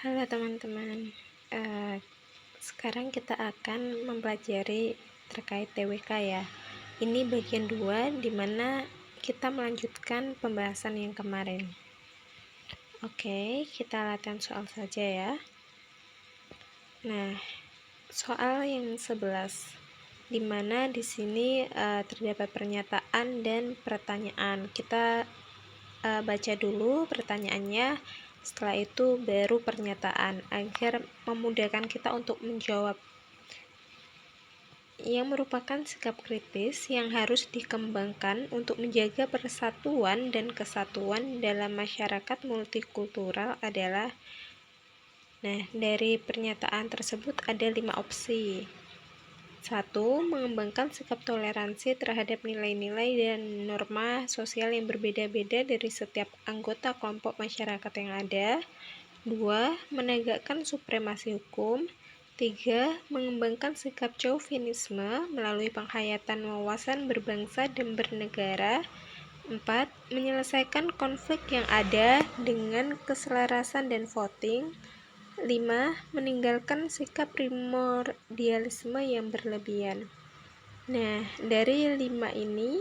Halo teman-teman, Eh, sekarang kita akan mempelajari terkait TWK ya. Ini bagian 2 di mana kita melanjutkan pembahasan yang kemarin. Oke, kita latihan soal saja ya. Nah, soal yang 11 di mana di sini terdapat pernyataan dan pertanyaan. Kita baca dulu pertanyaannya, setelah itu baru pernyataan agar memudahkan kita untuk menjawab, yang merupakan sikap kritis yang harus dikembangkan untuk menjaga persatuan dan kesatuan dalam masyarakat multikultural adalah. Nah, dari pernyataan tersebut ada 5 opsi. 1. Mengembangkan sikap toleransi terhadap nilai-nilai dan norma sosial yang berbeda-beda dari setiap anggota kelompok masyarakat yang ada. 2. Menegakkan supremasi hukum. 3. Mengembangkan sikap chauvinisme melalui penghayatan wawasan berbangsa dan bernegara. 4. Menyelesaikan konflik yang ada dengan keselarasan dan voting. 5. Meninggalkan sikap primordialisme yang berlebihan. Nah, dari 5 ini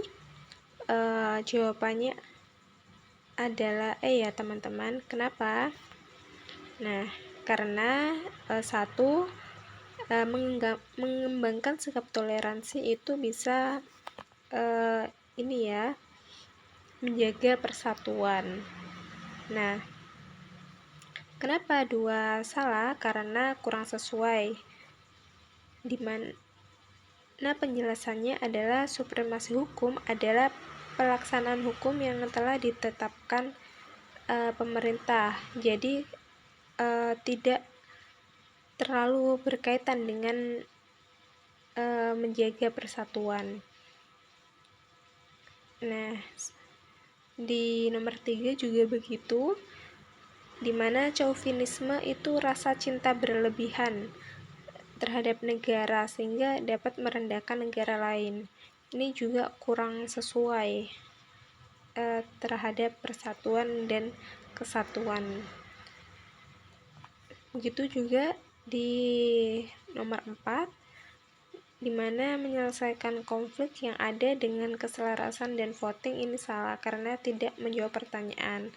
jawabannya adalah ya teman-teman. Kenapa? Nah, karena 1. Mengembangkan sikap toleransi itu bisa menjaga persatuan. Nah, kenapa 2 salah? Karena kurang sesuai. Dimana penjelasannya adalah supremasi hukum adalah pelaksanaan hukum yang telah ditetapkan pemerintah. Jadi tidak terlalu berkaitan dengan menjaga persatuan. Nah, di nomor 3 juga begitu, dimana chauvinisme itu rasa cinta berlebihan terhadap negara sehingga dapat merendahkan negara lain. Ini juga kurang sesuai terhadap persatuan dan kesatuan. Begitu juga di nomor 4, di mana menyelesaikan konflik yang ada dengan keselarasan dan voting ini salah karena tidak menjawab pertanyaan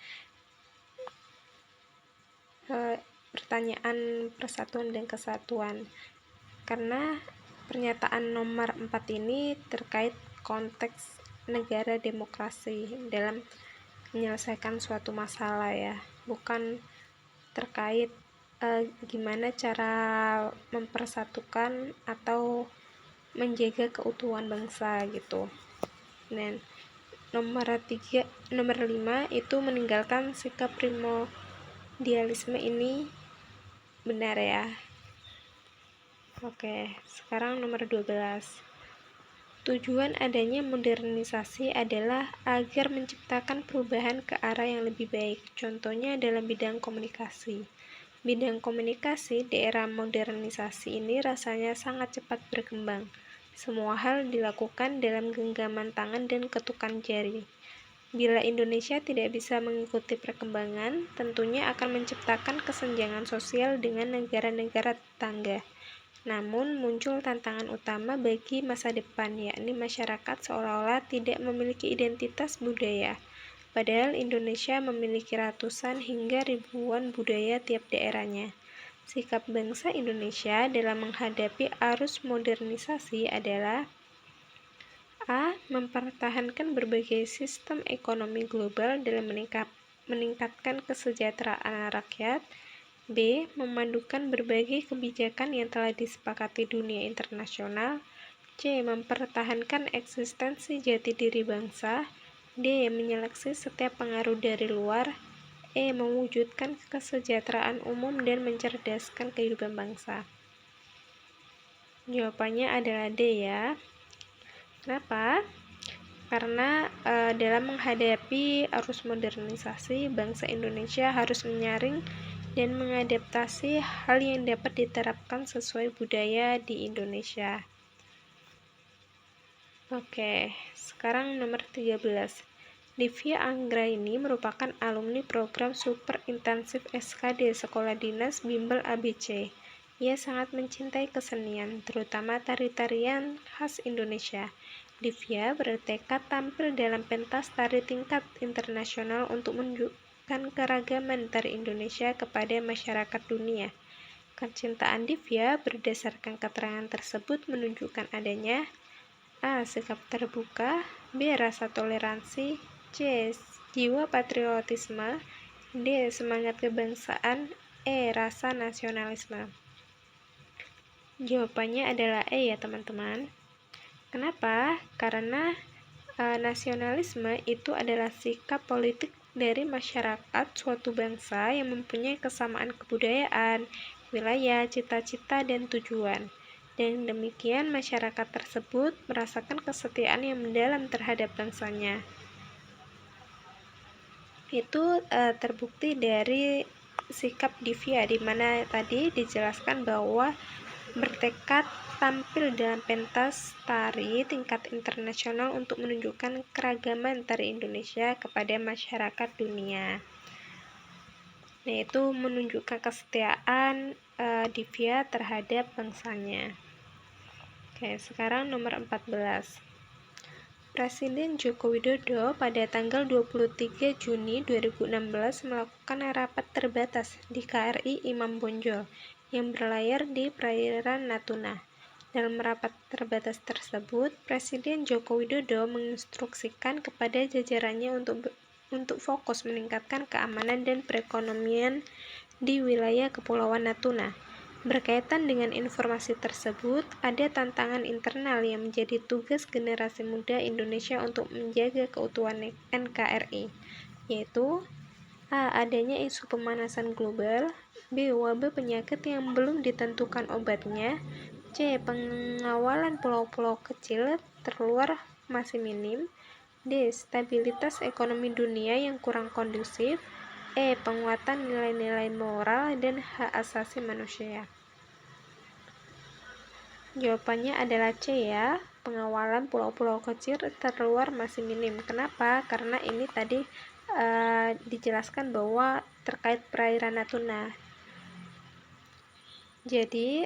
persatuan dan kesatuan. Karena pernyataan nomor 4 ini terkait konteks negara demokrasi dalam menyelesaikan suatu masalah ya, bukan terkait gimana cara mempersatukan atau menjaga keutuhan bangsa gitu. Dan nomor 5 itu meninggalkan sikap primordialisme ini benar ya. Oke, sekarang nomor 12. Tujuan adanya modernisasi adalah agar menciptakan perubahan ke arah yang lebih baik. Contohnya dalam bidang komunikasi. Bidang komunikasi di era modernisasi ini rasanya sangat cepat berkembang. Semua hal dilakukan dalam genggaman tangan dan ketukan jari. Bila Indonesia tidak bisa mengikuti perkembangan, tentunya akan menciptakan kesenjangan sosial dengan negara-negara tetangga. Namun, muncul tantangan utama bagi masa depan, yakni masyarakat seolah-olah tidak memiliki identitas budaya. Padahal Indonesia memiliki ratusan hingga ribuan budaya tiap daerahnya. Sikap bangsa Indonesia dalam menghadapi arus modernisasi adalah: A. Mempertahankan berbagai sistem ekonomi global dalam meningkatkan kesejahteraan rakyat. B. Memadukan berbagai kebijakan yang telah disepakati dunia internasional. C. Mempertahankan eksistensi jati diri bangsa. D. Menyeleksi setiap pengaruh dari luar. E. Mewujudkan kesejahteraan umum dan mencerdaskan kehidupan bangsa. Jawabannya adalah D ya. Kenapa? Karena dalam menghadapi arus modernisasi, bangsa Indonesia harus menyaring dan mengadaptasi hal yang dapat diterapkan sesuai budaya di Indonesia. Oke, sekarang nomor 13. Divya Anggraini merupakan alumni program Super Intensif SKD Sekolah Dinas Bimbel ABC. Ia sangat mencintai kesenian, terutama tari-tarian khas Indonesia. Divya bertekad tampil dalam pentas tari tingkat internasional untuk menunjukkan keragaman tari Indonesia kepada masyarakat dunia. Kecintaan Divya berdasarkan keterangan tersebut menunjukkan adanya A. Sikap terbuka, B. Rasa toleransi, C. Jiwa patriotisme, D. Semangat kebangsaan, E. Rasa nasionalisme. Jawabannya adalah E ya teman-teman. Kenapa? Karena nasionalisme itu adalah sikap politik dari masyarakat suatu bangsa yang mempunyai kesamaan kebudayaan, wilayah, cita-cita, dan tujuan. Dan demikian masyarakat tersebut merasakan kesetiaan yang mendalam terhadap bangsanya. Itu terbukti dari sikap Divya, di mana tadi dijelaskan bahwa bertekad tampil dalam pentas tari tingkat internasional untuk menunjukkan keragaman tari Indonesia kepada masyarakat dunia. Nah, itu menunjukkan kesetiaan Divya terhadap bangsanya. Oke, sekarang nomor 14. Presiden Joko Widodo pada tanggal 23 Juni 2016 melakukan rapat terbatas di KRI Imam Bonjol yang berlayar di perairan Natuna. Dalam rapat terbatas tersebut, Presiden Joko Widodo menginstruksikan kepada jajarannya untuk fokus meningkatkan keamanan dan perekonomian di wilayah Kepulauan Natuna. Berkaitan dengan informasi tersebut, ada tantangan internal yang menjadi tugas generasi muda Indonesia untuk menjaga keutuhan NKRI, yaitu A. Adanya isu pemanasan global, B. Wabah penyakit yang belum ditentukan obatnya, C. Pengawalan pulau-pulau kecil terluar masih minim, D. Stabilitas ekonomi dunia yang kurang kondusif, E. Penguatan nilai-nilai moral dan hak asasi manusia. Jawabannya adalah C ya, pengawalan pulau-pulau kecil terluar masih minim. Kenapa? Karena ini tadi dijelaskan bahwa terkait perairan Natuna. Jadi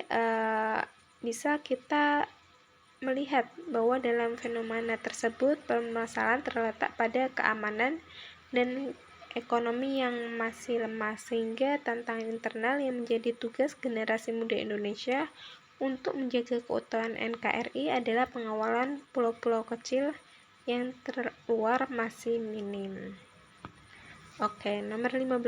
bisa kita melihat bahwa dalam fenomena tersebut permasalahan terletak pada keamanan dan ekonomi yang masih lemah, sehingga tantangan internal yang menjadi tugas generasi muda Indonesia untuk menjaga keutuhan NKRI adalah pengawalan pulau-pulau kecil yang terluar masih minim. Oke, nomor 15.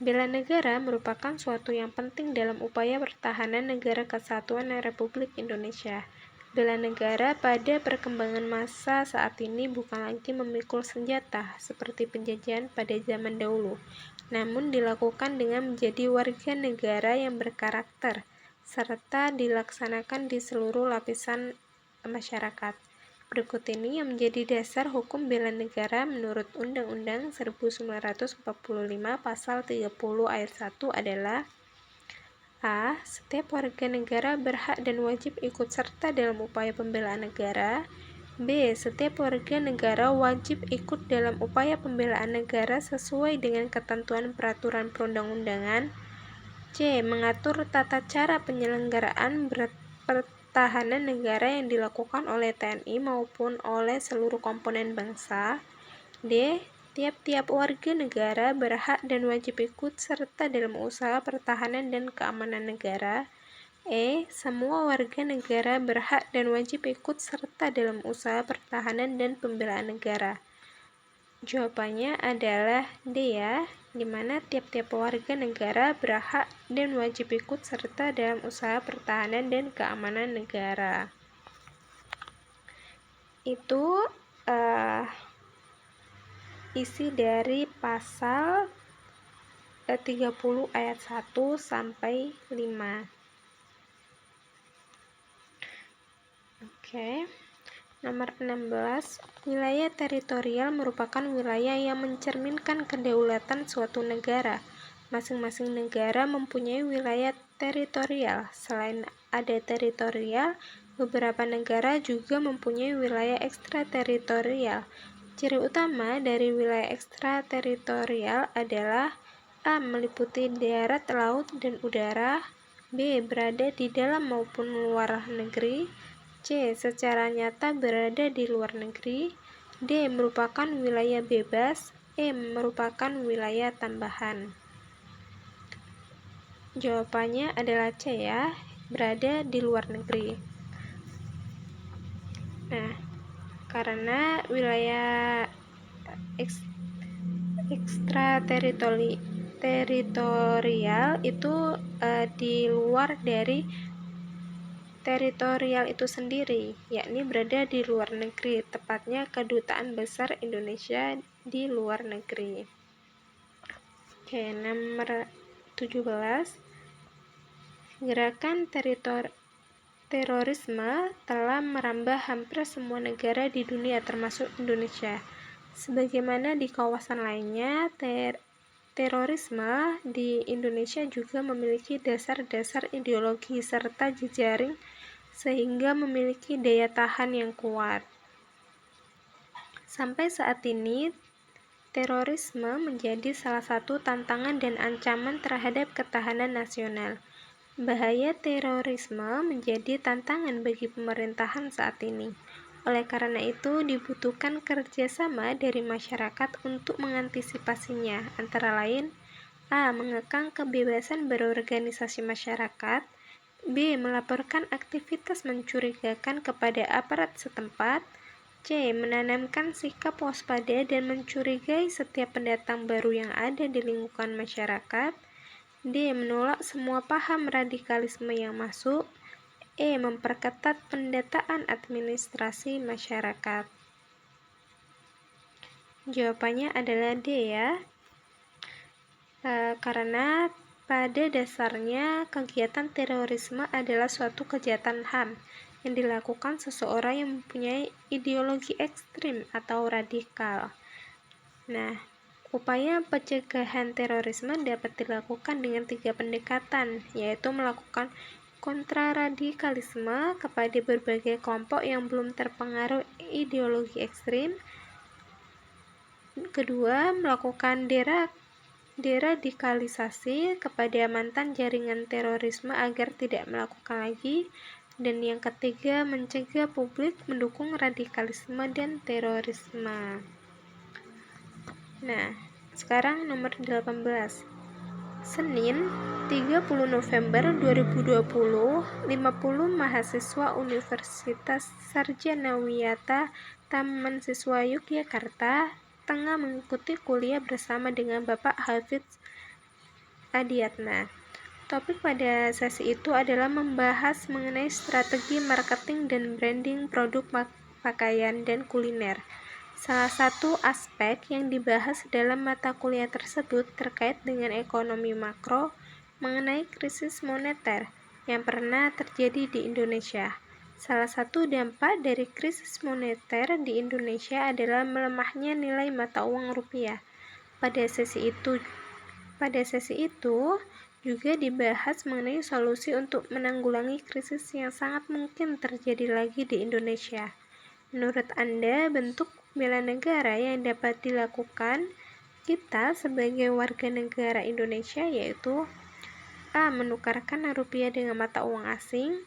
Bela negara merupakan suatu yang penting dalam upaya pertahanan negara kesatuan Republik Indonesia. Bela negara pada perkembangan masa saat ini bukan lagi memikul senjata seperti penjajahan pada zaman dahulu, namun dilakukan dengan menjadi warga negara yang berkarakter, serta dilaksanakan di seluruh lapisan masyarakat. Berikut ini yang menjadi dasar hukum bela negara menurut Undang-Undang 1945 Pasal 30 Ayat 1 adalah A. Setiap warga negara berhak dan wajib ikut serta dalam upaya pembelaan negara. B. Setiap warga negara wajib ikut dalam upaya pembelaan negara sesuai dengan ketentuan peraturan perundang-undangan. C. Mengatur tata cara penyelenggaraan pertahanan negara yang dilakukan oleh TNI maupun oleh seluruh komponen bangsa. D. Tiap-tiap warga negara berhak dan wajib ikut serta dalam usaha pertahanan dan keamanan negara. E. Semua warga negara berhak dan wajib ikut serta dalam usaha pertahanan dan pembelaan negara. Jawabannya adalah D ya, di mana tiap-tiap warga negara berhak dan wajib ikut serta dalam usaha pertahanan dan keamanan negara. Itu isi dari pasal 30 ayat 1 sampai 5. Oke. Nomor 16, wilayah teritorial merupakan wilayah yang mencerminkan kedaulatan suatu negara. Masing-masing negara mempunyai wilayah teritorial. Selain ada teritorial, beberapa negara juga mempunyai wilayah ekstrateritorial. Ciri utama dari wilayah ekstrateritorial adalah A. Meliputi darat, laut, dan udara. B. Berada di dalam maupun luar negeri. C. Secara nyata berada di luar negeri. D. Merupakan wilayah bebas. E. Merupakan wilayah tambahan. Jawabannya adalah C ya, berada di luar negeri. Nah, karena wilayah ekstrateritorial itu di luar dari teritorial itu sendiri, yakni berada di luar negeri, tepatnya Kedutaan Besar Indonesia di luar negeri. Oke, nomor 17. Gerakan terorisme telah merambah hampir semua negara di dunia termasuk Indonesia. Sebagaimana di kawasan lainnya, terorisme di Indonesia juga memiliki dasar-dasar ideologi serta jejaring sehingga memiliki daya tahan yang kuat. Sampai saat ini, terorisme menjadi salah satu tantangan dan ancaman terhadap ketahanan nasional. Bahaya terorisme menjadi tantangan bagi pemerintahan saat ini. Oleh karena itu, dibutuhkan kerjasama dari masyarakat untuk mengantisipasinya, antara lain A. Mengekang kebebasan berorganisasi masyarakat. B. Melaporkan aktivitas mencurigakan kepada aparat setempat. C. Menanamkan sikap waspada dan mencurigai setiap pendatang baru yang ada di lingkungan masyarakat. D. Menolak semua paham radikalisme yang masuk. E. Memperketat pendataan administrasi masyarakat. Jawabannya adalah D ya. Karena pada dasarnya kegiatan terorisme adalah suatu kejahatan HAM yang dilakukan seseorang yang mempunyai ideologi ekstrim atau radikal. Nah, upaya pencegahan terorisme dapat dilakukan dengan 3 pendekatan, yaitu melakukan kontraradikalisme kepada berbagai kelompok yang belum terpengaruh ideologi ekstrim. Kedua, melakukan deradikalisasi kepada mantan jaringan terorisme agar tidak melakukan lagi. Dan yang ketiga, mencegah publik mendukung radikalisme dan terorisme. Nah, sekarang nomor 18. Senin, 30 November 2020, 50 mahasiswa Universitas Sarjana Wiyata Taman Siswa Yogyakarta tengah mengikuti kuliah bersama dengan Bapak Hafidz Adiatna. Topik pada sesi itu adalah membahas mengenai strategi marketing dan branding produk pakaian dan kuliner. Salah satu aspek yang dibahas dalam mata kuliah tersebut terkait dengan ekonomi makro mengenai krisis moneter yang pernah terjadi di Indonesia. Salah satu dampak dari krisis moneter di Indonesia adalah melemahnya nilai mata uang rupiah. Pada sesi itu juga dibahas mengenai solusi untuk menanggulangi krisis yang sangat mungkin terjadi lagi di Indonesia. Menurut Anda, bentuk bela negara yang dapat dilakukan kita sebagai warga negara Indonesia yaitu A. Menukarkan rupiah dengan mata uang asing.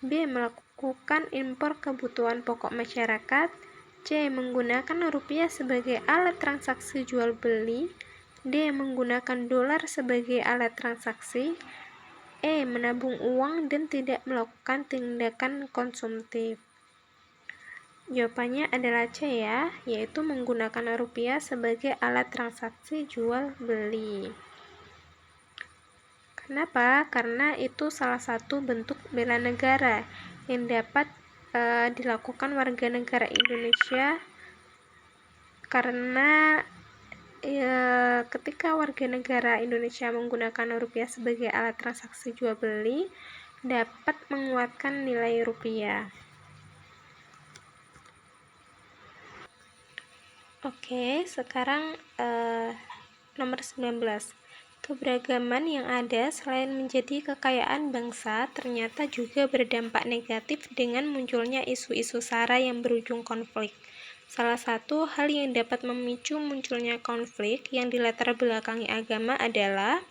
B. Melakukan impor kebutuhan pokok masyarakat. C. Menggunakan rupiah sebagai alat transaksi jual beli. D. Menggunakan dolar sebagai alat transaksi. E. Menabung uang dan tidak melakukan tindakan konsumtif. Jawabannya adalah C ya, yaitu menggunakan rupiah sebagai alat transaksi jual beli. Kenapa? Karena itu salah satu bentuk bela negara yang dapat dilakukan warga negara Indonesia karena ketika warga negara Indonesia menggunakan rupiah sebagai alat transaksi jual beli dapat menguatkan nilai rupiah. Oke, sekarang nomor 19. Keberagaman yang ada selain menjadi kekayaan bangsa ternyata juga berdampak negatif dengan munculnya isu-isu SARA yang berujung konflik. Salah satu hal yang dapat memicu munculnya konflik yang dilatar belakangi agama adalah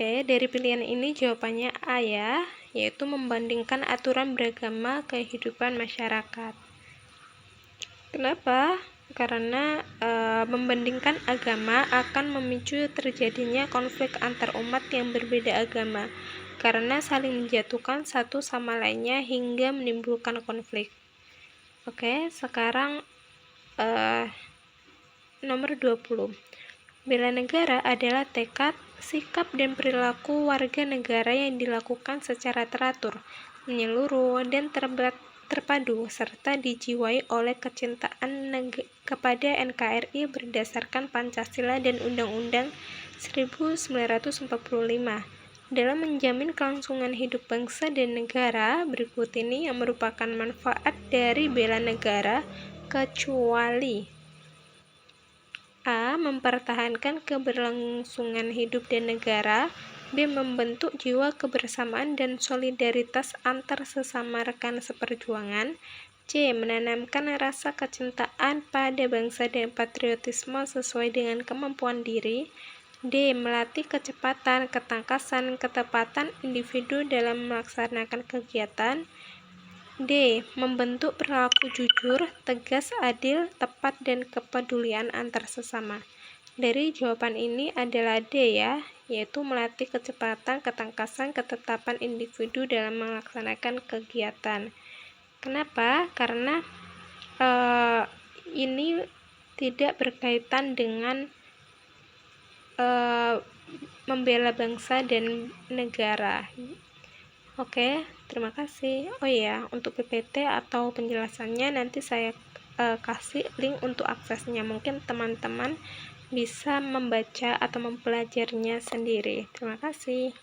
dari pilihan ini jawabannya A ya, yaitu membandingkan aturan beragama kehidupan masyarakat. Kenapa? Karena membandingkan agama akan memicu terjadinya konflik antar umat yang berbeda agama, karena saling menjatuhkan satu sama lainnya hingga menimbulkan konflik. Sekarang nomor 20. Bela negara adalah tekad, sikap, dan perilaku warga negara yang dilakukan secara teratur, menyeluruh, dan terpadu, serta dijiwai oleh kecintaan kepada NKRI berdasarkan Pancasila dan Undang-Undang 1945. Dalam menjamin kelangsungan hidup bangsa dan negara, berikut ini yang merupakan manfaat dari bela negara, kecuali A. Mempertahankan keberlangsungan hidup dan negara. B. Membentuk jiwa kebersamaan dan solidaritas antar sesama rekan seperjuangan. C. Menanamkan rasa kecintaan pada bangsa dan patriotisme sesuai dengan kemampuan diri. D. Melatih kecepatan, ketangkasan, ketepatan individu dalam melaksanakan kegiatan. D. Membentuk perilaku jujur, tegas, adil, tepat, dan kepedulian antar sesama. Dari jawaban ini adalah D ya, yaitu melatih kecepatan, ketangkasan, ketetapan individu dalam melaksanakan kegiatan. Kenapa? Karena ini tidak berkaitan dengan membela bangsa dan negara. Terima kasih. Oh iya, untuk PPT atau penjelasannya nanti saya kasih link untuk aksesnya. Mungkin teman-teman bisa membaca atau mempelajarinya sendiri. Terima kasih.